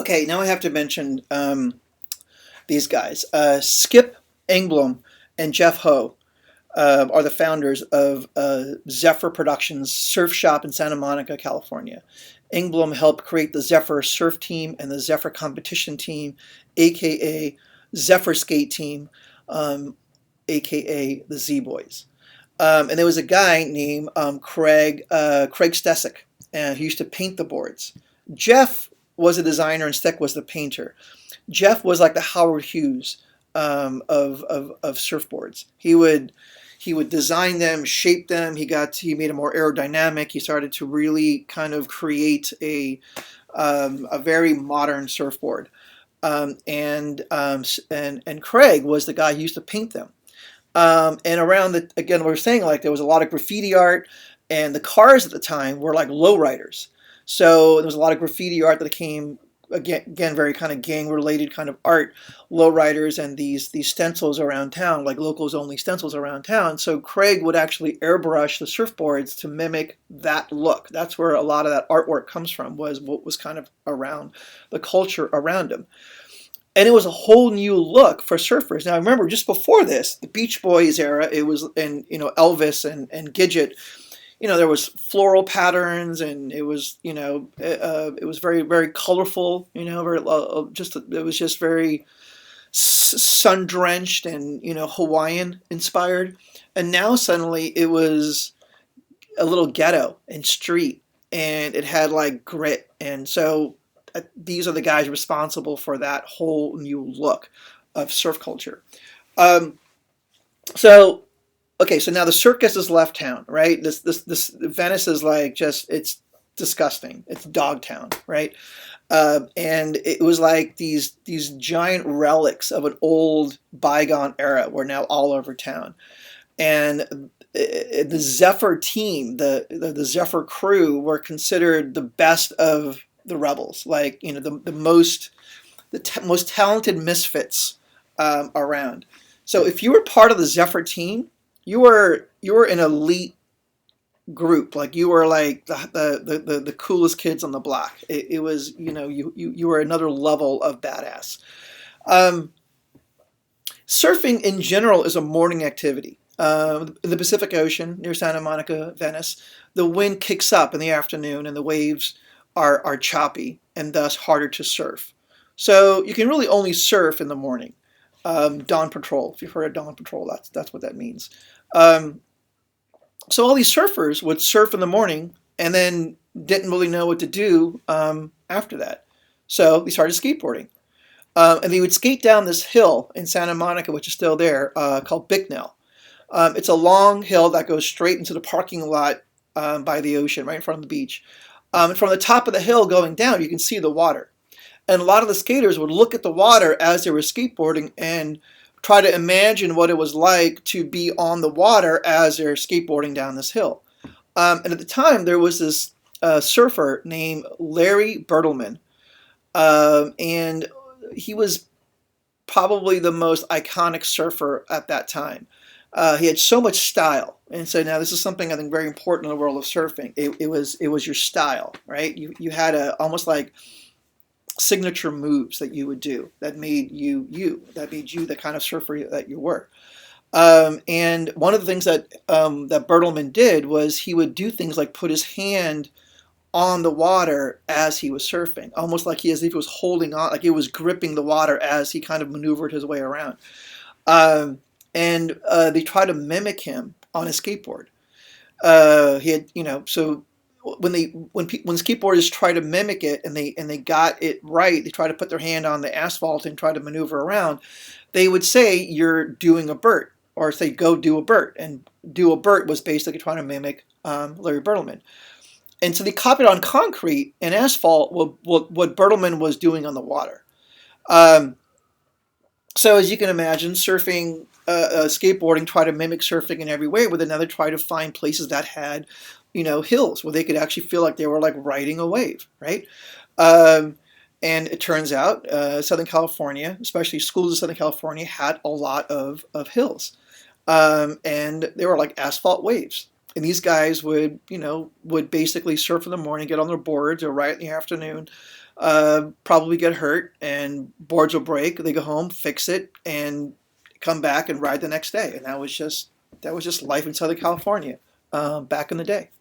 Okay, now I have to mention these guys. Skip Engblom and Jeff Ho are the founders of Zephyr Productions Surf Shop in Santa Monica, California. Engblom helped create the Zephyr Surf Team and the Zephyr Competition Team, aka Zephyr Skate Team, aka the Z Boys. And there was a guy named Craig Stesick, and he used to paint the boards. Jeff was a designer and Steck was the painter. Jeff was like the Howard Hughes of surfboards. He would design them, shape them. He made them more aerodynamic. He started to really kind of create a very modern surfboard. And Craig was the guy who used to paint them. And around again, we were saying, like, there was a lot of graffiti art, and the cars at the time were like lowriders. So there was a lot of graffiti art that came again very kind of gang related kind of art, lowriders and these stencils around town, like locals only stencils around town. So Craig would actually airbrush the surfboards to mimic that look. That's where a lot of that artwork comes from, was what was kind of around the culture around him. And it was a whole new look for surfers. Now, I remember just before this, the Beach Boys era, it was, and Elvis and Gidget, there was floral patterns, and it was, it was very, very colorful, very, it was just very sun drenched and, Hawaiian inspired. And now suddenly it was a little ghetto and street, and it had like grit. And so these are the guys responsible for that whole new look of surf culture. Um, so okay, so now the circus has left town, right? This Venice is like, just, it's disgusting. It's dog town, right? And it was like these giant relics of an old bygone era were now all over town. And the Zephyr team, the Zephyr crew, were considered the best of the rebels, like, the most most talented misfits around. So if you were part of the Zephyr team, you were an elite group. Like, you were like the coolest kids on the block. It was, you were another level of badass. Um, Surfing in general is a morning activity. In the Pacific Ocean near Santa Monica, Venice, the wind kicks up in the afternoon and the waves are choppy and thus harder to surf. So you can really only surf in the morning. Dawn patrol. If you've heard of dawn patrol, that's what that means. Um, so all these surfers would surf in the morning and then didn't really know what to do after that. So they started skateboarding. And they would skate down this hill in Santa Monica, which is still there, called Bicknell. It's a long hill that goes straight into the parking lot by the ocean, right in front of the beach. And from the top of the hill going down, you can see the water. And a lot of the skaters would look at the water as they were skateboarding and try to imagine what it was like to be on the water as they're skateboarding down this hill. And at the time, there was this surfer named Larry Bertelman. And he was probably the most iconic surfer at that time. He had so much style, and so now this is something I think very important in the world of surfing. It was your style, right? You had almost like signature moves that you would do that made you the kind of surfer that you were. And one of the things that Bertelman did was he would do things like put his hand on the water as he was surfing, almost like as if he was holding on, like it was gripping the water as he kind of maneuvered his way around. And they try to mimic him on a skateboard. He had, so when skateboarders try to mimic it and they got it right, they try to put their hand on the asphalt and try to maneuver around. They would say you're doing a Burt, or say go do a Burt, and do a Burt was basically trying to mimic Larry Bertelman. And so they copied on concrete and asphalt what Bertelman was doing on the water. So as you can imagine, skateboarding, try to mimic surfing in every way, but then they try to find places that had, hills where they could actually feel like they were like riding a wave, right? And it turns out Southern California, especially schools in Southern California, had a lot of hills. And they were like asphalt waves. And these guys would basically surf in the morning, get on their boards, or right in the afternoon, probably get hurt, and boards will break. They go home, fix it, and come back and ride the next day. And that was just life in Southern California back in the day.